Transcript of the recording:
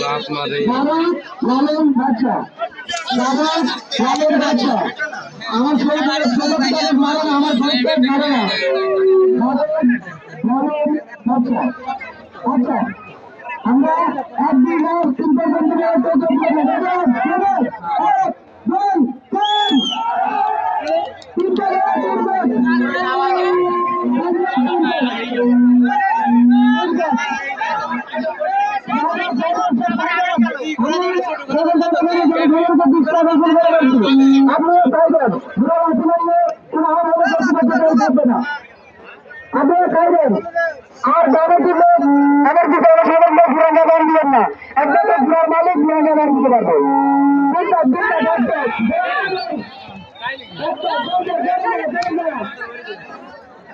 লাভ মারে লালন বাচ্চা লালন বাচ্চা আমার শরীরে সমস্ত মারে না আমার বাচ্চা মারে না লালন বাচ্চা আচ্ছা আমরা এক দুই লাখ তিন আপনারা খাইবেন আর দামে দিলে আমার পিছনে সবাই ঘুরাঙ্গা দাম দিবেন না একদম ঘুরার মালিক ঘুরাঙ্গা দাম দিতে পারবে